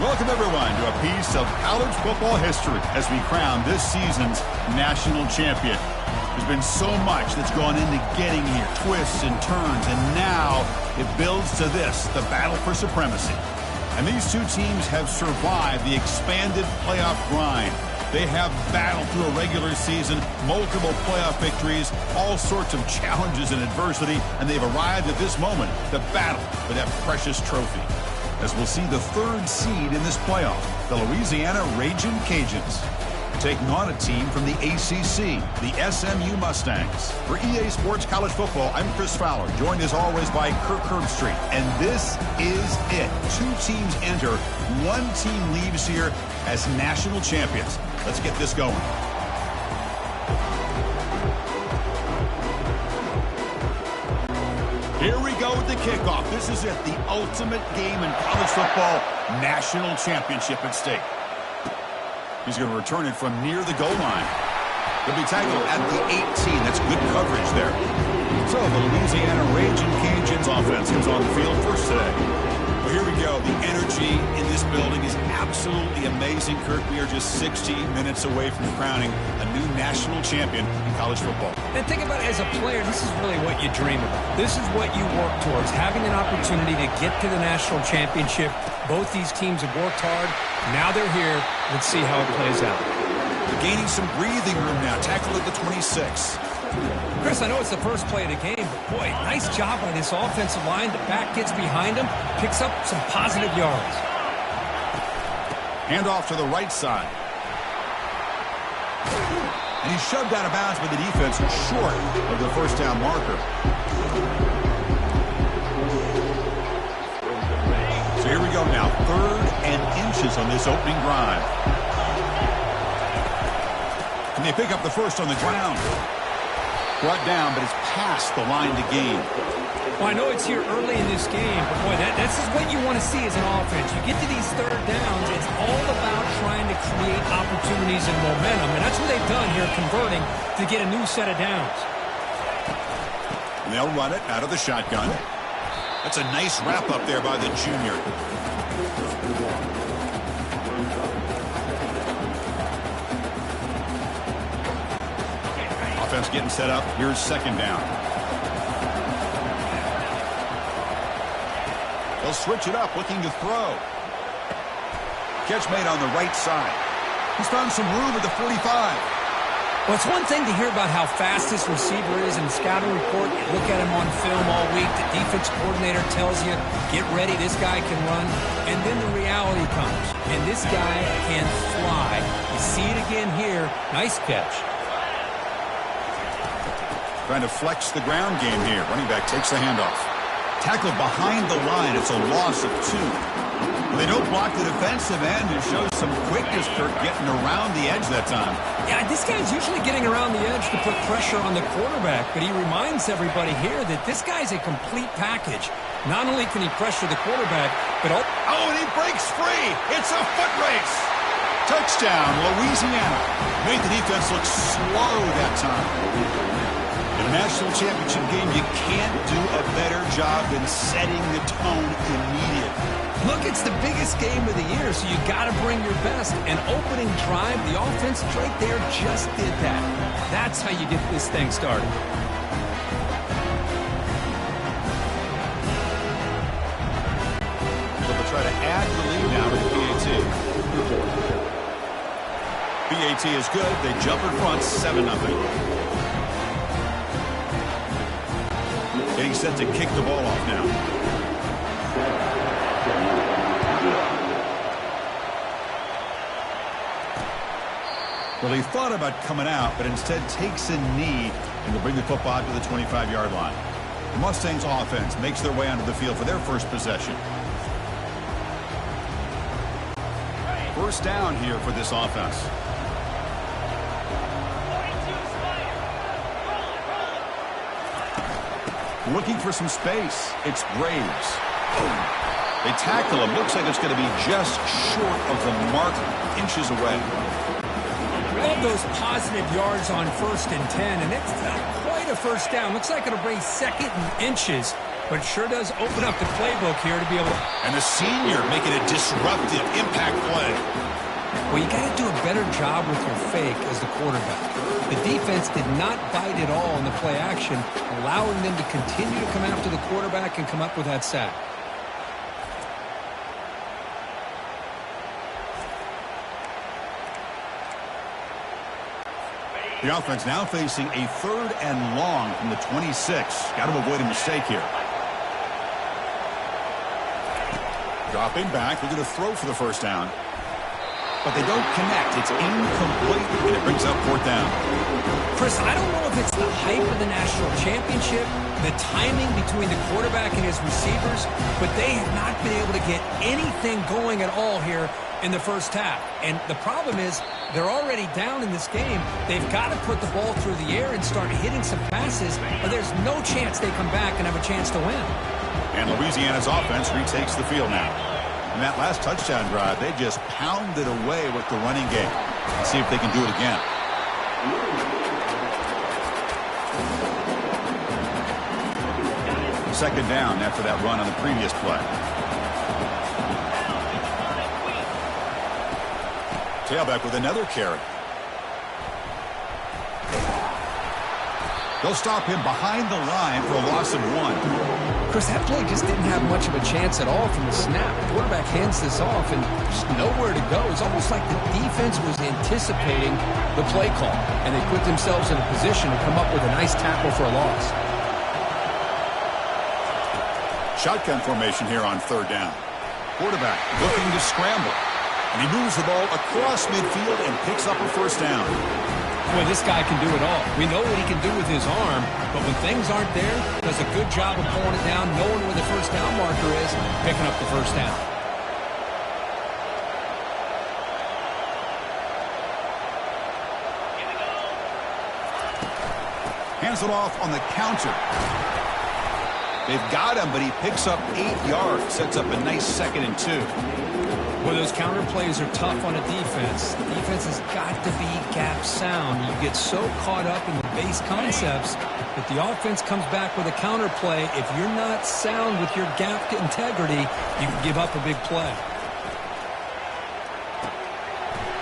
Welcome, everyone, to a piece of college football history as we crown this season's national champion. There's been so much that's gone into getting here, twists and turns, and now it builds to this, the battle for supremacy. And these two teams have survived the expanded playoff grind. They have battled through a regular season, multiple playoff victories, all sorts of challenges and adversity, and they've arrived at this moment, the battle for that precious trophy. As we'll see the third seed in this playoff, the Louisiana Ragin' Cajuns, taking on a team from the ACC, the SMU Mustangs. For EA Sports College Football, I'm Chris Fowler, joined as always by Kirk Herbstreit. And this is it. Two teams enter, one team leaves here as national champions. Let's get this going. Here we go with the kickoff. This is it, the ultimate game in college football, national championship at stake. He's going to return it from near the goal line. He'll be tackled at the 18. That's good coverage there. So the Louisiana Ragin' Cajuns offense comes on the field first today. Well, here we go. The energy in this building is absolutely amazing, Kirk. We are just 60 minutes away from crowning a new national champion in college football. And think about it, as a player, this is really what you dream about. This is what you work towards, having an opportunity to get to the national championship. Both these teams have worked hard. Now they're here. Let's see how it plays out. They're gaining some breathing room now. Tackled at the 26. Chris, I know it's the first play of the game, but boy, nice job by this offensive line. The back gets behind him, picks up some positive yards. Handoff to the right side. And he's shoved out of bounds by the defense short of the first down marker. So here we go now. 3rd and inches on this opening drive. And they pick up the first on the ground. Brought down, but it's past the line to gain. Well, I know it's here early in this game, but boy, this is what you want to see as an offense. You get to these 3rd downs, it's all about trying to create opportunities and momentum, and that's what they've done here, converting to get a new set of downs. And they'll run it out of the shotgun. That's a nice wrap up there by the junior. Offense getting set up. Here's 2nd down. They'll switch it up, looking to throw. Catch made on the right side. He's found some room at the 45. Well, it's one thing to hear about how fast this receiver is in the scouting report. You look at him on film all week. The defense coordinator tells you, get ready, this guy can run. And then the reality comes. And this guy can fly. You see it again here. Nice catch. Trying to flex the ground game here. Running back takes the handoff. Tackled behind the line. It's a loss of 2. They don't block the defensive end and shows some quickness, Kirk, getting around the edge that time. Yeah, this guy's usually getting around the edge to put pressure on the quarterback, but he reminds everybody here that this guy's a complete package. Not only can he pressure the quarterback, but and he breaks free. It's a foot race. Touchdown, Louisiana. Made the defense look slow that time. In a national championship game, you can't do a better job than setting the tone immediately. Look, it's the biggest game of the year, so you got to bring your best. An opening drive, the offense right there just did that. That's how you get this thing started. So they'll try to add the lead now with the PAT. PAT is good. They jump in front, 7-0. Getting set to kick the ball off now. Well, he thought about coming out, but instead takes a knee and will bring the football out to the 25-yard line. The Mustangs offense makes their way onto the field for their first possession. First down here for this offense. Looking for some space. It's Braves. They tackle him. Looks like it's going to be just short of the mark, inches away. All of those positive yards on 1st and 10, and it's not quite a first down. Looks like it'll bring 2nd and inches. but it sure does open up the playbook here to be able to... And the senior making a disruptive impact play. Well, you got to do a better job with your fake as the quarterback. The defense did not bite at all in the play action, allowing them to continue to come after the quarterback and come up with that sack. The offense now facing a 3rd and long from the 26. Got to avoid a mistake here. Dropping back, looking to throw for the first down. But they don't connect. It's incomplete, and it brings up 4th down. Chris, I don't know if it's the hype of the national championship, the timing between the quarterback and his receivers, but they have not been able to get anything going at all here in the first half. And the problem is they're already down in this game. They've got to put the ball through the air and start hitting some passes, or there's no chance they come back and have a chance to win. And Louisiana's offense retakes the field now. In that last touchdown drive, they just pounded away with the running game. Let's see if they can do it again. Second down after that run on the previous play. Tailback with another carry. They'll stop him behind the line for a loss of 1. Chris, that play just didn't have much of a chance at all from the snap. The quarterback hands this off and just nowhere to go. It's almost like the defense was anticipating the play call, and they put themselves in a position to come up with a nice tackle for a loss. Shotgun formation here on 3rd down. Quarterback looking to scramble. And he moves the ball across midfield and picks up a first down. Boy, this guy can do it all. We know what he can do with his arm, but when things aren't there, does a good job of pulling it down, knowing where the first down marker is, picking up the first down. Hands it off on the counter. They've got him, but he picks up 8 yards, sets up a nice 2nd and 2. Well, those counter plays are tough on a defense. The defense has got to be gap sound. You get so caught up in the base concepts that the offense comes back with a counter play. If you're not sound with your gap integrity, you can give up a big play.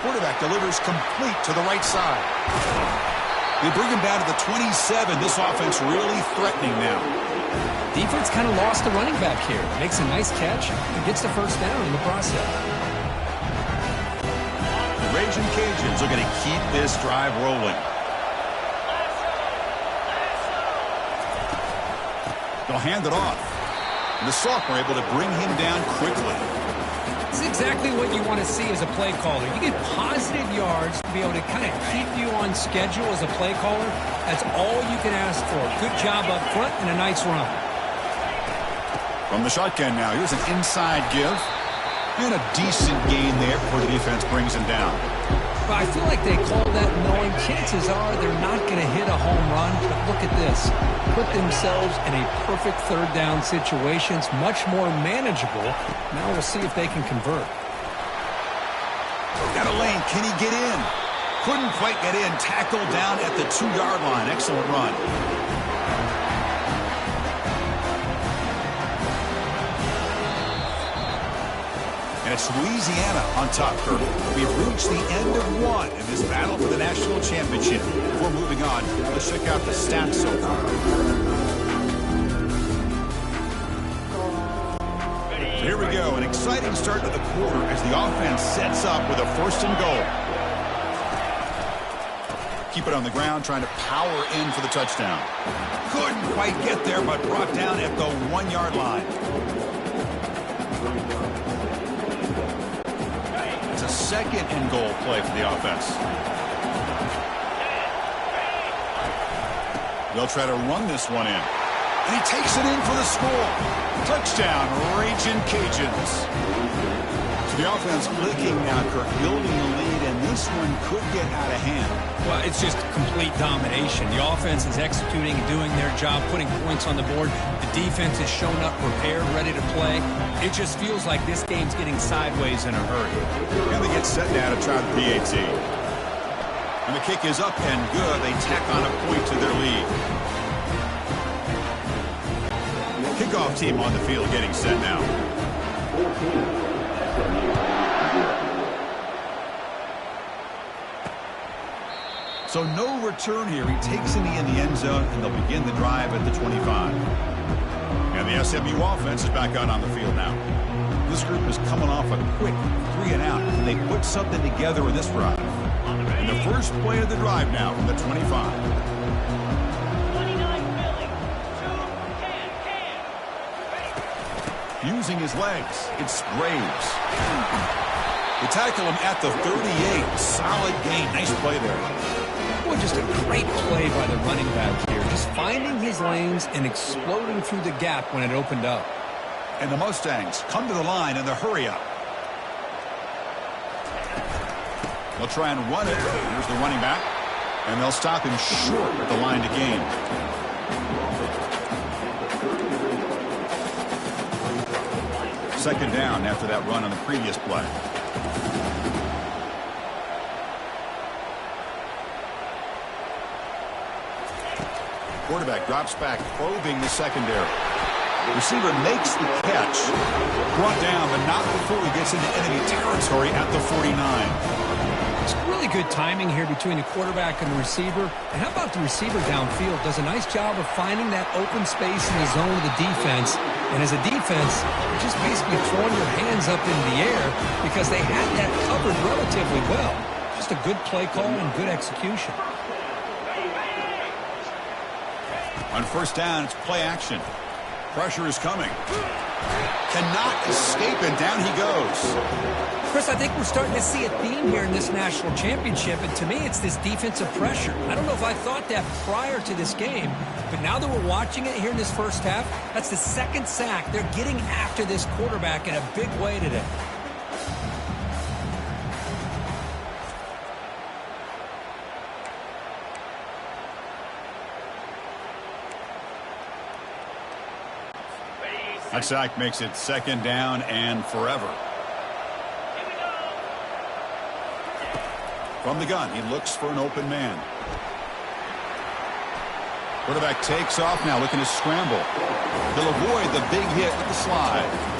Quarterback delivers complete to the right side. They bring him down to the 27. This offense really threatening now. Defense kind of lost the running back here. Makes a nice catch and gets the first down in the process. The Raging Cajuns are going to keep this drive rolling. They'll hand it off. And the sophomore able to bring him down quickly. This is exactly what you want to see as a play caller. You get positive yards to be able to kind of keep you on schedule as a play caller. That's all you can ask for. Good job up front and a nice run. From the shotgun now, here's an inside give. And a decent gain there before the defense brings him down. But I feel like they called that knowing chances are they're not going to hit a home run. But look at this. Put themselves in a perfect 3rd down situation. It's much more manageable. Now we'll see if they can convert. Got a lane. Can he get in? Couldn't quite get in. Tackled down at the 2-yard line. Excellent run. And it's Louisiana on top, Kurt. We've reached the end of 1 in this battle for the national championship. Before moving on, let's check out the stats so far. So here we go. An exciting start to the quarter as the offense sets up with a 1st and goal. Keep it on the ground, trying to power in for the touchdown. Couldn't quite get there, but brought down at the 1-yard line. It's a 2nd and goal play for the offense. They'll try to run this one in. And he takes it in for the score. Touchdown, Raging Cajuns. So the offense clicking now, Kirk, building the lead, and this one could get out of hand. Well, it's just complete domination. The offense is executing and doing their job, putting points on the board. The defense is shown up, prepared, ready to play. It just feels like this game's getting sideways in a hurry. And they get set now to try the PAT. And the kick is up and good. They tack on a point to their lead. Kickoff team on the field getting set now. So no return here. He takes in the end zone, and they'll begin the drive at the 25. And the SMU offense is back out on the field now. This group is coming off a quick 3-and-out, and they put something together in this drive. And the first play of the drive now from the 25. Using his legs, it's Graves. They tackle him at the 38. Solid gain. Nice play there. Well, just a great play by the running back here. Just finding his lanes and exploding through the gap when it opened up. And the Mustangs come to the line in the hurry-up. They'll try and run it. Here's the running back. And they'll stop him short at the line to gain. Second down after that run on the previous play. Quarterback drops back, probing the secondary. Receiver makes the catch. Brought down, but not before he gets into enemy territory at the 49. It's really good timing here between the quarterback and the receiver. And how about the receiver downfield? Does a nice job of finding that open space in the zone of the defense. And as a defense, you're just basically throwing your hands up in the air because they had that covered relatively well. Just a good play call and good execution. On first down, it's play action. Pressure is coming. Cannot escape, and down he goes. Chris, I think we're starting to see a theme here in this national championship, and to me, it's this defensive pressure. I don't know if I thought that prior to this game, but now that we're watching it here in this first half, that's the second sack. They're getting after this quarterback in a big way today. That sack makes it second down and forever. From the gun, he looks for an open man. Quarterback takes off now, looking to scramble. He'll avoid the big hit with the slide.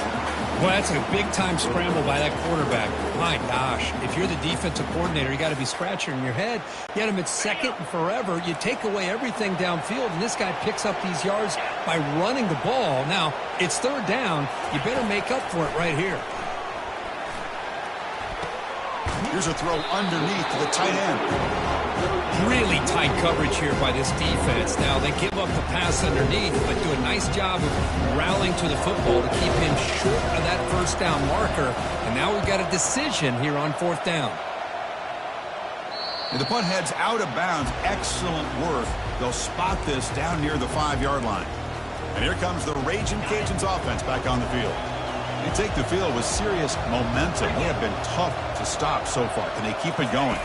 Well, that's a big-time scramble by that quarterback. My gosh, if you're the defensive coordinator, you got to be scratching your head. You had him at second and forever. You take away everything downfield, and this guy picks up these yards by running the ball. Now, it's third down. You better make up for it right here. Here's a throw underneath to the tight end. Really tight coverage here by this defense. Now, they give up the pass underneath, but do a nice job of rallying to the football to keep him short of that first down marker. And now we've got a decision here on fourth down. And the punt heads out of bounds. Excellent work. They'll spot this down near the 5-yard line. And here comes the Raging Cajuns offense back on the field. They take the field with serious momentum. They have been tough to stop so far. Can they keep it going?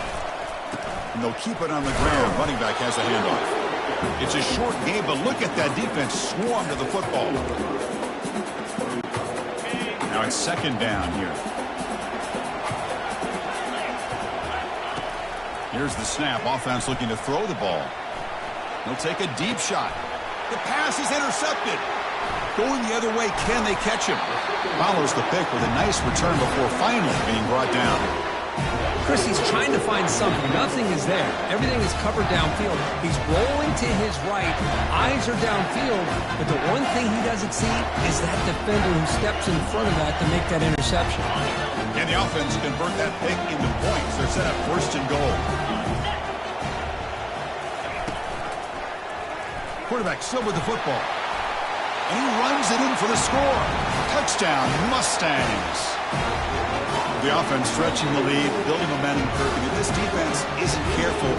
And they'll keep it on the ground. Running back has a handoff. It's a short game, but look at that defense swarm to the football. Now it's second down here. Here's the snap. Offense looking to throw the ball. They'll take a deep shot. The pass is intercepted. Going the other way, can they catch him? Follows the pick with a nice return before finally being brought down. Chris, he's trying to find something. Nothing is there. Everything is covered downfield. He's rolling to his right. Eyes are downfield. But the one thing he doesn't see is that defender who steps in front of that to make that interception. And the offense convert that pick into points. They're set up first and goal. Quarterback still with the football. And he runs it in for the score. Touchdown, Mustangs. The offense stretching the lead, building momentum curving. If this defense isn't careful,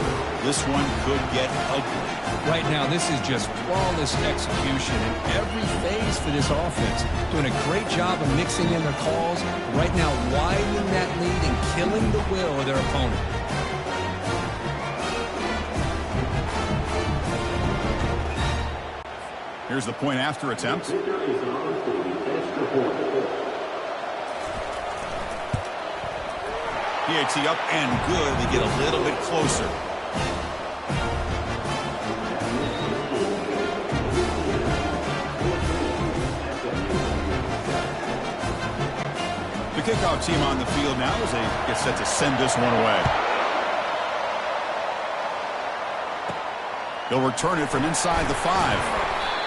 this one could get ugly. Right now, this is just flawless execution in every phase for this offense. Doing a great job of mixing in their calls. Right now, widening that lead and killing the will of their opponent. Here's the point after attempt. PAT up and good. They get a little bit closer. kickoff team on the field now as they get set to send this one away. He'll return it from inside the 5.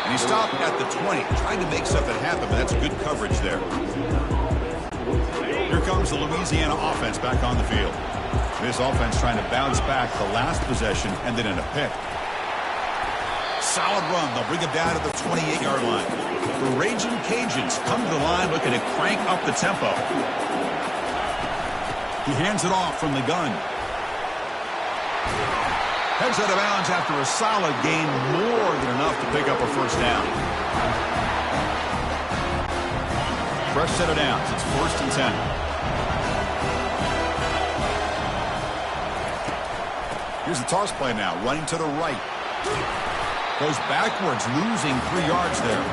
And he stopped at the 20, trying to make something happen, but that's good coverage there. Here comes the Louisiana offense back on the field. This offense trying to bounce back the last possession and then in a pick. Solid run. They'll bring it down to the 28-yard line. The Raging Cajuns come to the line looking to crank up the tempo. He hands it off from the gun. Heads out of bounds after a solid gain, more than enough to pick up a first down. Fresh set of downs. It's 1st and 10. Here's the toss play now, running to the right. Goes backwards, losing 3 yards there.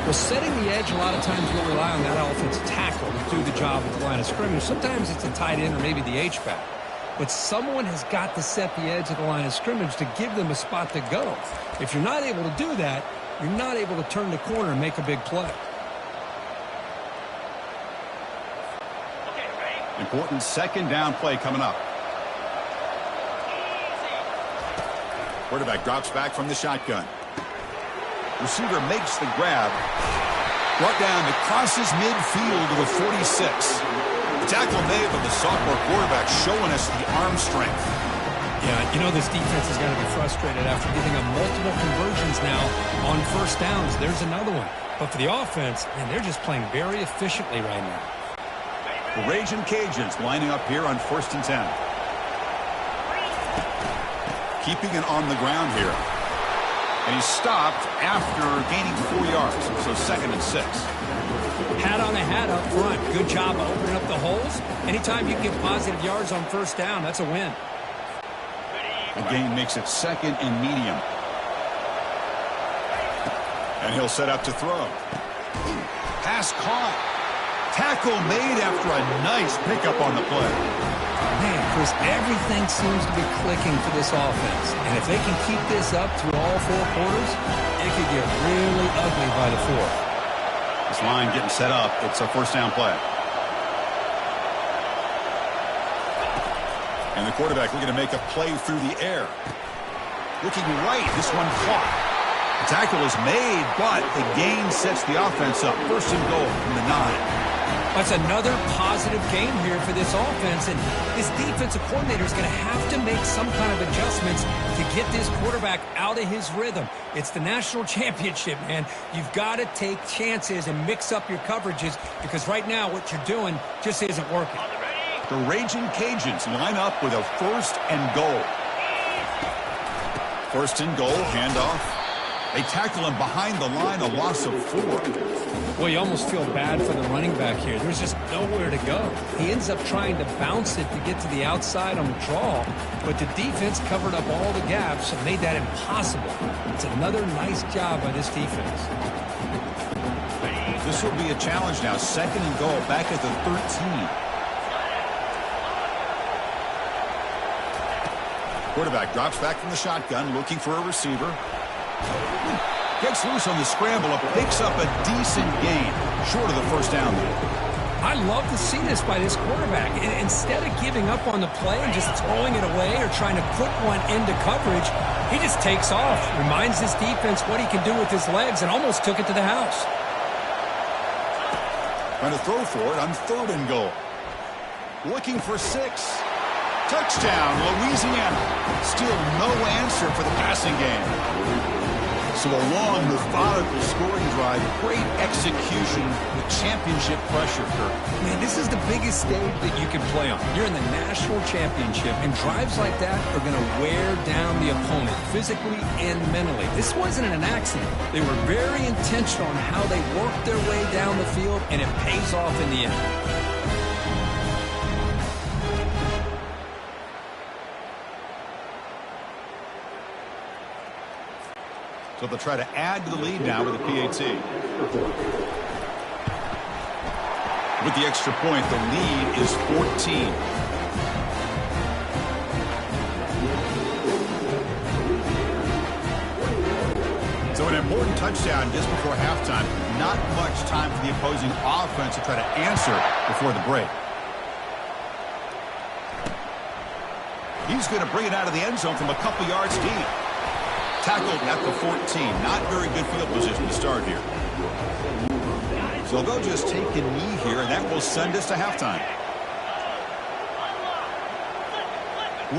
Well, setting the edge, a lot of times we'll rely on that offensive tackle to do the job at the line of scrimmage. Sometimes it's a tight end or maybe the H-back. But someone has got to set the edge of the line of scrimmage to give them a spot to go. If you're not able to do that, you're not able to turn the corner and make a big play. Important 2nd down play coming up. Quarterback drops back from the shotgun. Receiver makes the grab. Brought down to crosses midfield to the 46. The tackle made by the sophomore quarterback showing us the arm strength. Yeah, you know this defense is going to be frustrated after giving up multiple conversions now on 1st downs. There's another one. But for the offense, man, they're just playing very efficiently right now. The Raging Cajuns lining up here on 1st and 10. Keeping it on the ground here. And he stopped after gaining 4 yards. So 2nd and 6. Hat on a hat up front. Good job of opening up the holes. Anytime you get positive yards on 1st down, that's a win. The gain makes it 2nd and medium. And he'll set up to throw. Pass caught. Tackle made after a nice pickup on the play. Man, Chris, everything seems to be clicking for this offense. And if they can keep this up through all 4 quarters, it could get really ugly by the 4th. This line getting set up. It's a 1st down play. And the quarterback looking to make a play through the air. Looking right. This one caught. The tackle is made, but the gain sets the offense up. 1st and goal from the 9. That's another positive game here for this offense, and this defensive coordinator is going to have to make some kind of adjustments to get this quarterback out of his rhythm. It's the national championship, man. You've got to take chances and mix up your coverages because right now what you're doing just isn't working. The Raging Cajuns line up with a 1st and goal. 1st and goal, handoff. They tackle him behind the line, a loss of 4. Well, you almost feel bad for the running back here. There's just nowhere to go. He ends up trying to bounce it to get to the outside on the draw, but the defense covered up all the gaps and made that impossible. It's another nice job by this defense. This will be a challenge now. 2nd and goal, back at the 13. Quarterback drops back from the shotgun, looking for a receiver. Gets loose on the scramble, picks up a decent gain, short of the 1st down. I love to see this by this quarterback. Instead of giving up on the play and just throwing it away or trying to put one into coverage, he just takes off, reminds his defense what he can do with his legs, and almost took it to the house. Trying to throw for it on 3rd and goal. Looking for 6. Touchdown, Louisiana. Still no answer for the passing game. So a long, methodical scoring drive, great execution, the championship pressure, Kirk. Man, this is the biggest stage that you can play on. You're in the national championship, and drives like that are going to wear down the opponent physically and mentally. This wasn't an accident. They were very intentional on how they worked their way down the field, and it pays off in the end. So they'll try to add to the lead now with a PAT. With the extra point, the lead is 14. So an important touchdown just before halftime. Not much time for the opposing offense to try to answer before the break. He's going to bring it out of the end zone from a couple yards deep. Tackled at the 14. Not very good field position to start here. So they'll just take a knee here, and that will send us to halftime.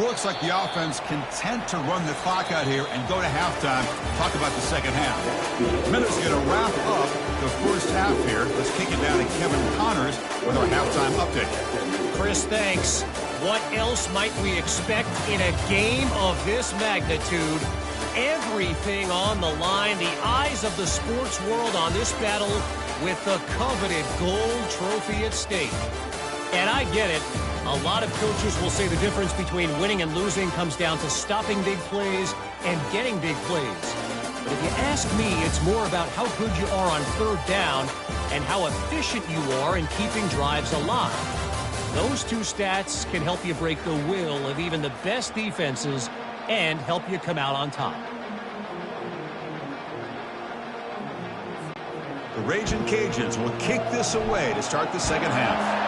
Looks like the offense content to run the clock out here and go to halftime. Talk about the second half. Minutes going to wrap up the first half here. Let's kick it down to Kevin Connors with our halftime update. Chris, thanks. What else might we expect in a game of this magnitude? Everything on the line. The eyes of the sports world on this battle with the coveted gold trophy at stake. And I get it. A lot of coaches will say the difference between winning and losing comes down to stopping big plays and getting big plays. But if you ask me, it's more about how good you are on third down and how efficient you are in keeping drives alive. Those two stats can help you break the will of even the best defenses and help you come out on top. The Raging Cajuns will kick this away to start the second half.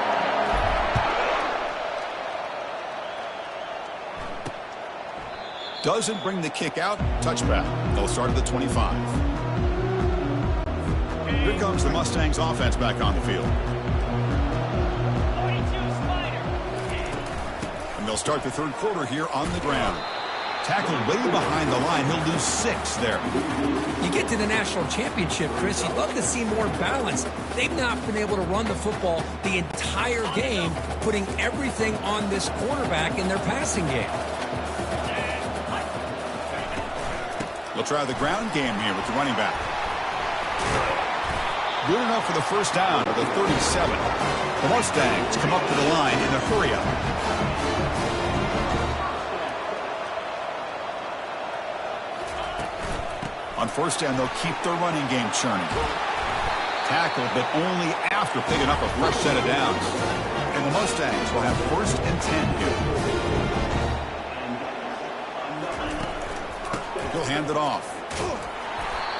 Doesn't bring the kick out. Touchback. They'll start at the 25. Here comes the Mustangs offense back on the field. And they'll start the third quarter here on the ground. Tackled way behind the line. He'll lose 6 there. You get to the national championship, Chris, you'd love to see more balance. They've not been able to run the football the entire game, putting everything on this quarterback in their passing game. They'll try the ground game here with the running back. Good enough for the first down at the 37. The Mustangs come up to the line in a hurry-up. On first down, they'll keep their running game churning. Tackled, but only after picking up a fresh set of downs. And the Mustangs will have first and 10 here. He'll hand it off.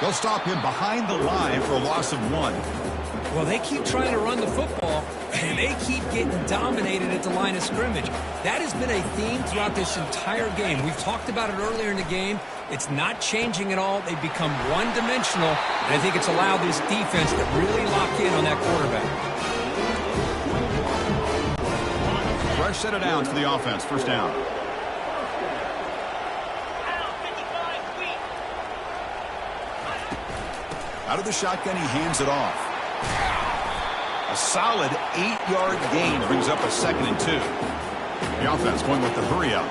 They'll stop him behind the line for a loss of 1. Well, they keep trying to run the football, and they keep getting dominated at the line of scrimmage. That has been a theme throughout this entire game. We've talked about it earlier in the game. It's not changing at all. They've become one-dimensional, and I think it's allowed this defense to really lock in on that quarterback. Fresh set of downs for the offense. First down. Out of the shotgun, he hands it off. A solid 8-yard gain brings up a 2nd and 2. The offense going with the hurry-up.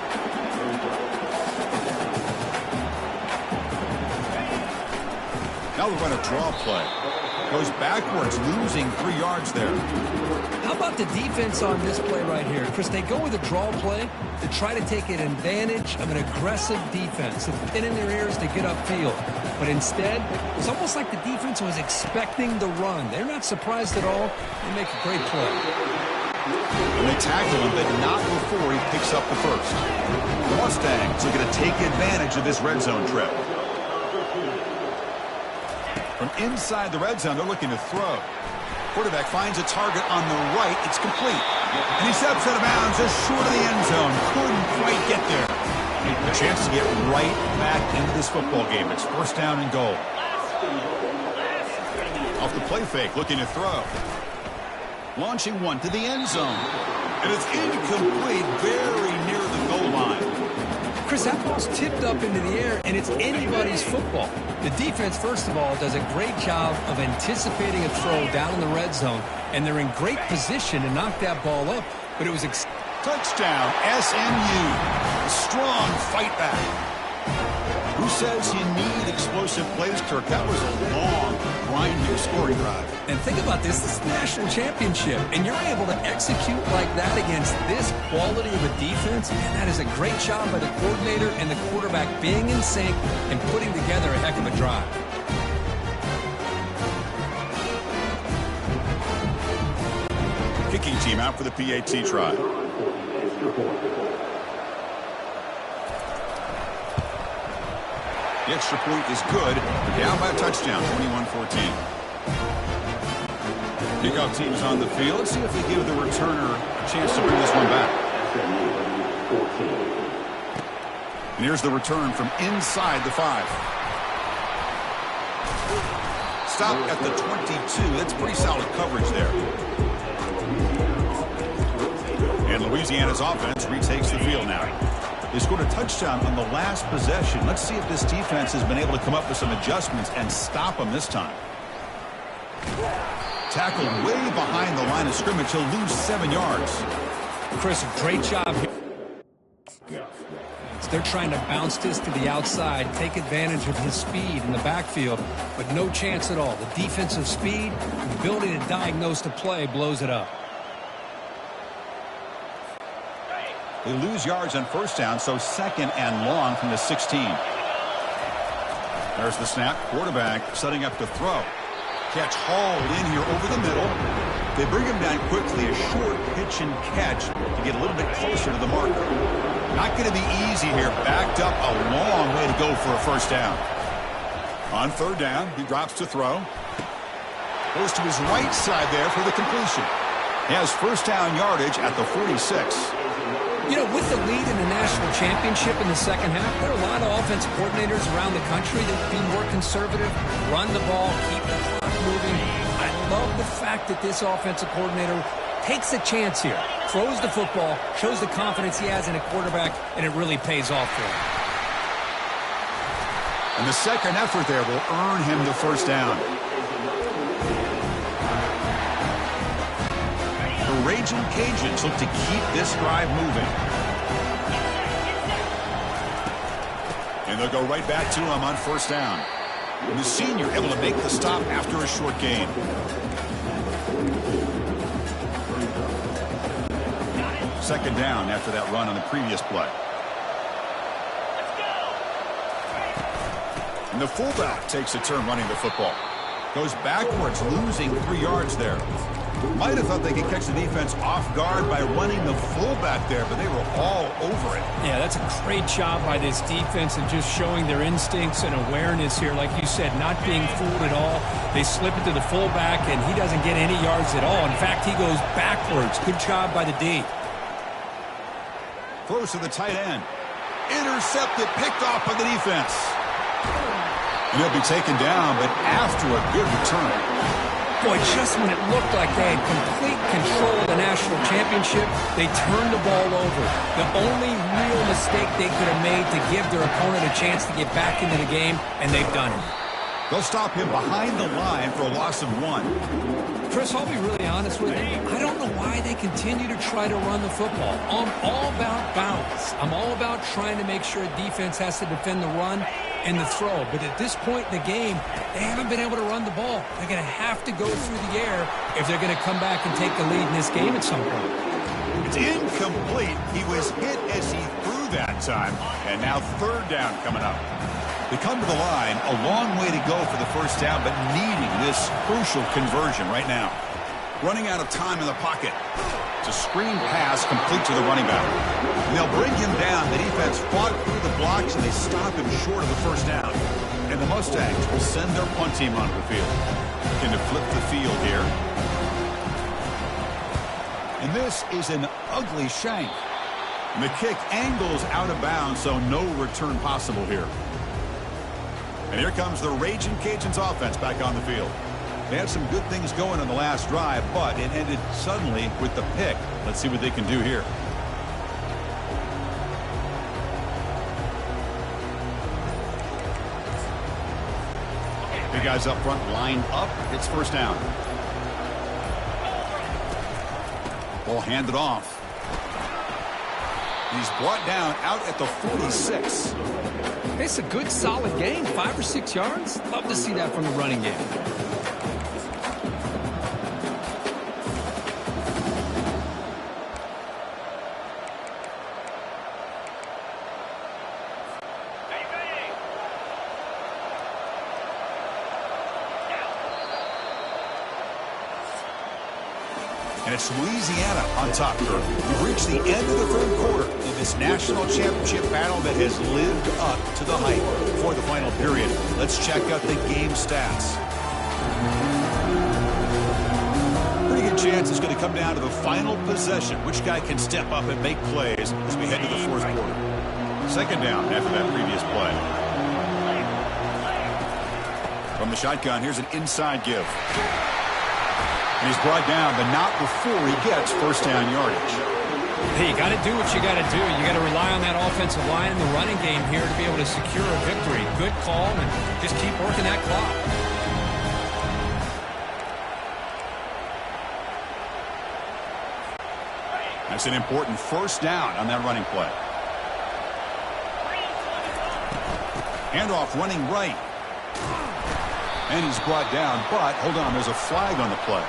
Now they're going to draw play. Goes backwards, losing 3 yards there. How about the defense on this play right here? Chris, they go with a draw play to try to take an advantage of an aggressive defense, a pin in their ears to get upfield. But instead, it's almost like the defense was expecting the run. They're not surprised at all. They make a great play. And they tackle him, but not before he picks up the first. The Mustangs are going to take advantage of this red zone trip. From inside the red zone, they're looking to throw. Quarterback finds a target on the right. It's complete. And he steps out of bounds just short of the end zone. Couldn't quite get there. A chance to get right back into this football game. It's first down and goal. Off the play fake, looking to throw. Launching one to the end zone. And it's incomplete, very near the goal line. Chris, that ball's tipped up into the air, and it's anybody's football. The defense, first of all, does a great job of anticipating a throw down in the red zone, and they're in great position to knock that ball up. But it was touchdown, SMU. A strong fight back. Who says you need explosive plays, Kirk? That was a long, grinding scoring drive. And think about this. This is the national championship, and you're able to execute like that against this quality of a defense, and that is a great job by the coordinator and the quarterback being in sync and putting together a heck of a drive. Kicking team out for the PAT try. The extra point is good. Down by a touchdown, 21-14. Kickoff team is on the field. Let's see if they give the returner a chance to bring this one back. And here's the return from inside the 5. Stop at the 22. That's pretty solid coverage there. And Louisiana's offense retakes the field now. They scored a touchdown on the last possession. Let's see if this defense has been able to come up with some adjustments and stop them this time. Tackled way behind the line of scrimmage. He'll lose 7 yards. Chris, great job here. They're trying to bounce this to the outside, take advantage of his speed in the backfield, but no chance at all. The defensive speed, the ability to diagnose the play blows it up. They lose yards on first down, so 2nd and long from the 16. There's the snap. Quarterback setting up to throw. Catch hauled in here over the middle. They bring him down quickly. A short pitch and catch to get a little bit closer to the marker. Not going to be easy here. Backed up a long way to go for a first down. On 3rd down, he drops to throw. Goes to his right side there for the completion. He has first down yardage at the 46. You know, with the lead in the national championship in the second half, there are a lot of offensive coordinators around the country that would be more conservative, run the ball, keep the clock moving. I love the fact that this offensive coordinator takes a chance here, throws the football, shows the confidence he has in a quarterback, and it really pays off for him. And the second effort there will earn him the first down. The Raging Cajuns look to keep this drive moving. And they'll go right back to him on first down. And the senior able to make the stop after a short gain. Second down after that run on the previous play. And the fullback takes a turn running the football. Goes backwards, losing 3 yards there. Might have thought they could catch the defense off guard by running the fullback there, but they were all over it. Yeah, that's a great job by this defense and just showing their instincts and awareness here. Like you said, not being fooled at all. They slip it to the fullback, and he doesn't get any yards at all. In fact, he goes backwards. Good job by the D. Throws to the tight end. Intercepted, picked off by the defense. And he'll be taken down, but after a good return. Boy, just when it looked like they had complete control of the national championship, they turned the ball over. The only real mistake they could have made to give their opponent a chance to get back into the game, and they've done it. They'll stop him behind the line for a loss of 1. Chris, I'll be really honest with you. I don't know why they continue to try to run the football. I'm all about balance. I'm all about trying to make sure a defense has to defend the run and the throw. But at this point in the game, they haven't been able to run the ball. They're going to have to go through the air if they're going to come back and take the lead in this game at some point. It's incomplete. He was hit as he threw that time. And now 3rd down coming up. They come to the line, a long way to go for the first down, but needing this crucial conversion right now. Running out of time in the pocket. It's a screen pass complete to the running back. And they'll bring him down. The defense fought through the blocks, and they stop him short of the first down. And the Mustangs will send their punt team onto the field. Looking to flip the field here. And this is an ugly shank. And the kick angles out of bounds, so no return possible here. And here comes the Raging Cajuns offense back on the field. They had some good things going on the last drive, but it ended suddenly with the pick. Let's see what they can do here. Big guys up front, lined up. It's first down. Ball handed off. He's brought down out at the 46. It's a good, solid game. 5 or 6 yards. Love to see that from the running game. And it's Louisiana on top here. We've reached the end of the 3rd quarter. The This national championship battle that has lived up to the hype. For the final period, let's check out the game stats. Pretty good chance it's going to come down to the final possession. Which guy can step up and make plays as we head to the fourth quarter. Second down after that previous play. From the shotgun, here's an inside give. And he's brought down, but not before he gets first down yardage. Hey, you got to do what you got to do. You got to rely on that offensive line in the running game here to be able to secure a victory. Good call, and just keep working that clock. That's an important first down on that running play. Handoff running right. And he's brought down, but hold on, there's a flag on the play.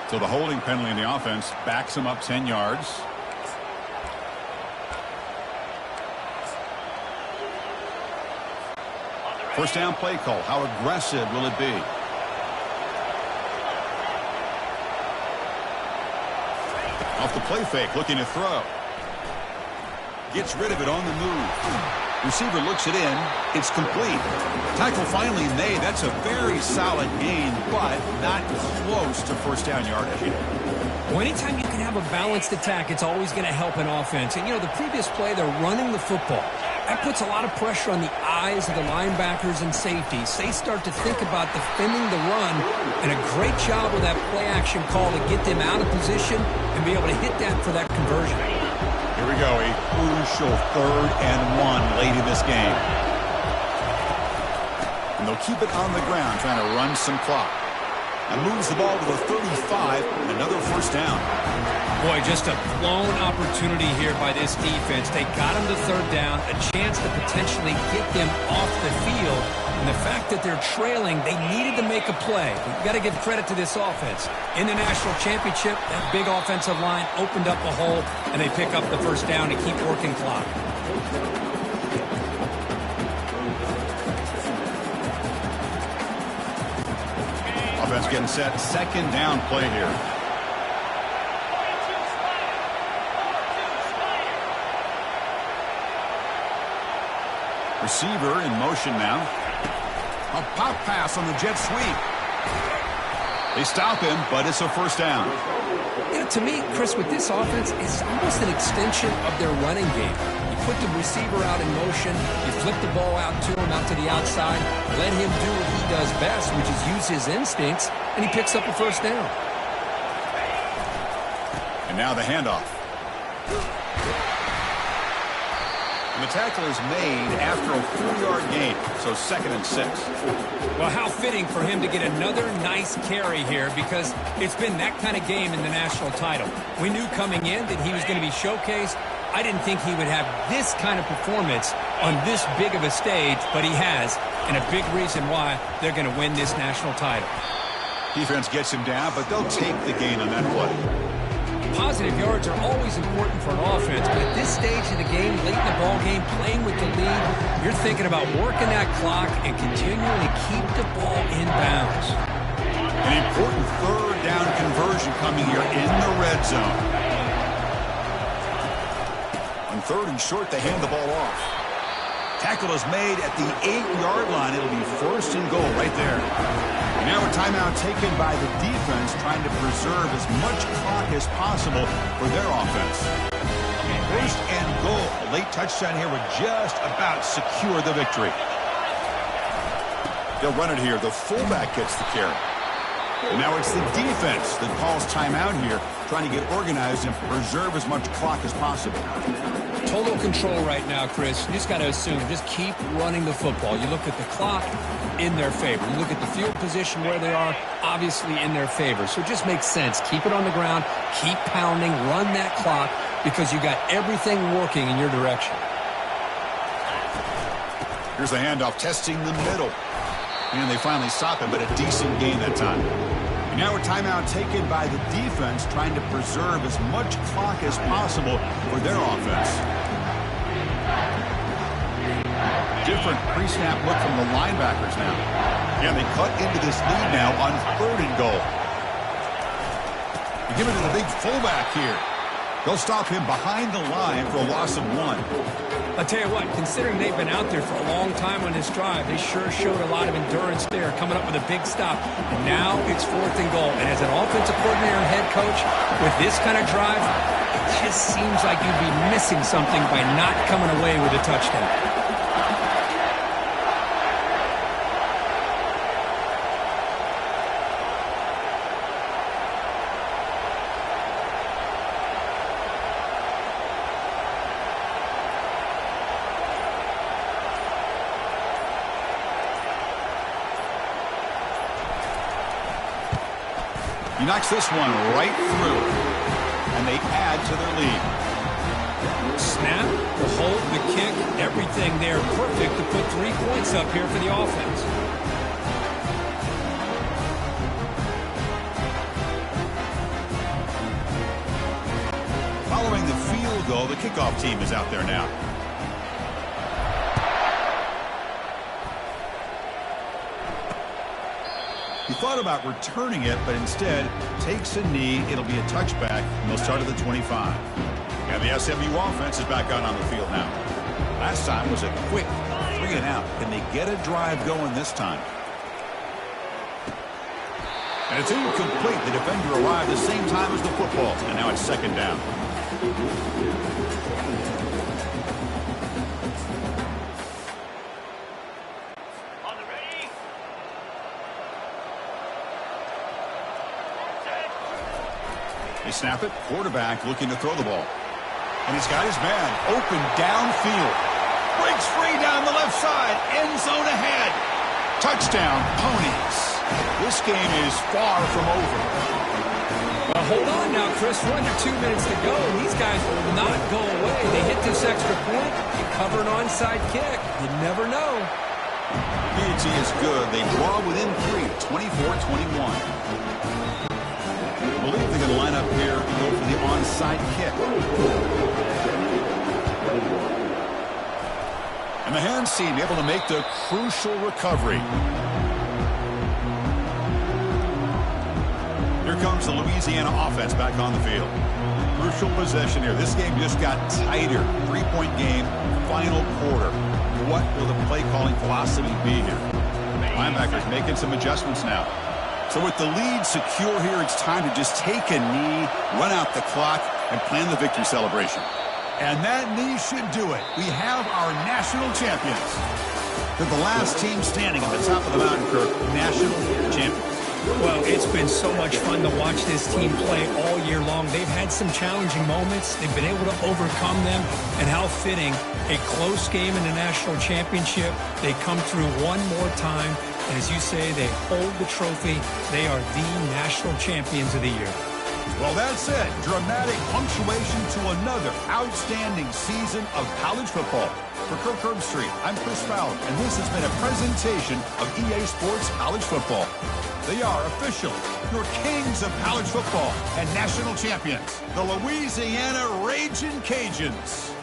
So the holding penalty in the offense backs him up 10 yards. First down play call. How aggressive will it be? Off the play fake, looking to throw. Gets rid of it on the move. Receiver looks it in. It's complete. Tackle finally made. That's a very solid gain, but not close to first down yardage. Well, anytime you can have a balanced attack, it's always going to help an offense. And, you know, the previous play, they're running the football. That puts a lot of pressure on the eyes of the linebackers and safeties. They start to think about defending the run, and a great job with that play-action call to get them out of position and be able to hit that for that conversion. Here we go, a crucial 3rd and 1 late in this game. And they'll keep it on the ground, trying to run some clock. And moves the ball to the 35, and another first down. Boy, just a blown opportunity here by this defense. They got him to 3rd down, a chance to potentially get them off the field. And the fact that they're trailing, they needed to make a play. You've got to give credit to this offense. In the national championship, that big offensive line opened up a hole, and they pick up the first down to keep working clock. Offense getting set. Second down play here. Receiver in motion now. A pop pass on the jet sweep. They stop him, but it's a first down. You know, to me, Chris, with this offense, it's almost an extension of their running game. You put the receiver out in motion, you flip the ball out to him, out to the outside, let him do what he does best, which is use his instincts, and he picks up a first down. And now the handoff. And the tackle is made after a 4-yard gain, so 2nd and 6. Well, how fitting for him to get another nice carry here, because it's been that kind of game in the national title. We knew coming in that he was going to be showcased. I didn't think he would have this kind of performance on this big of a stage, but he has, and a big reason why they're going to win this national title. Defense gets him down, but they'll take the gain on that play. Positive yards are always important for an offense, but at this stage of the game, late in the ball game, playing with the lead, you're thinking about working that clock and continuing to keep the ball in bounds. An important 3rd down conversion coming here in the red zone. On 3rd and short, they hand the ball off. Tackle is made at the 8-yard line. It'll be 1st and goal right there. And now a timeout taken by the defense, trying to preserve as much clock as possible for their offense. 1st and goal. A late touchdown here would just about secure the victory. They'll run it here. The fullback gets the carry. And now it's the defense that calls timeout here, trying to get organized and preserve as much clock as possible. Total control right now, Chris. You just got to assume, just keep running the football. You look at the clock, in their favor. You look at the field position where they are, obviously in their favor. So it just makes sense. Keep it on the ground, keep pounding, run that clock, because you got everything working in your direction. Here's the handoff, testing the middle. And they finally stop him, but a decent gain that time. And now a timeout taken by the defense, trying to preserve as much clock as possible for their offense. different pre-snap look from the linebackers now. And they cut into this lead now on 3rd and goal. They give it to the big fullback here. They'll stop him behind the line for a loss of 1. I'll tell you what, considering they've been out there for a long time on this drive, they sure showed a lot of endurance there, coming up with a big stop. And now it's 4th and goal. And as an offensive coordinator and head coach, with this kind of drive, it just seems like you'd be missing something by not coming away with a touchdown. He knocks this one right through, and they add to their lead. Snap, the hold, the kick, everything there perfect to put 3 points up here for the offense. Following the field goal, the kickoff team is out there now. He thought about returning it, but instead takes a knee. It'll be a touchback, and they'll start at the 25. And the SMU offense is back out on the field now. Last time was a quick 3 and out. Can they get a drive going this time? And it's incomplete. The defender arrived the same time as the football, and now it's 2nd down. They snap it. Quarterback looking to throw the ball. And he's got his man open downfield. Breaks free down the left side. End zone ahead. Touchdown, Ponies. This game is far from over. Well, hold on now, Chris. We're under 2 minutes to go. These guys will not go away. They hit this extra point. You cover an onside kick. You never know. PG is good. They draw within 3, 24-21. I believe they're going to line up here and go for the onside kick. And the hands team able to make the crucial recovery. Here comes the Louisiana offense back on the field. Crucial possession here. This game just got tighter. 3-point game, final quarter. What will the play calling philosophy be here? Linebackers making some adjustments now. So with the lead secure here, it's time to just take a knee, run out the clock, and plan the victory celebration. And that knee should do it. We have our national champions. They're the last team standing at the top of the mountain, Kirk. National champions. Well, it's been so much fun to watch this team play all year long. They've had some challenging moments. They've been able to overcome them. And how fitting, a close game in the national championship. They come through one more time. And as you say, they hold the trophy. They are the national champions of the year. Well, that's it. Dramatic punctuation to another outstanding season of college football. For Kirk Herbstreit, I'm Chris Fowler, and this has been a presentation of EA Sports College Football. They are officially your kings of college football and national champions, the Louisiana Ragin' Cajuns.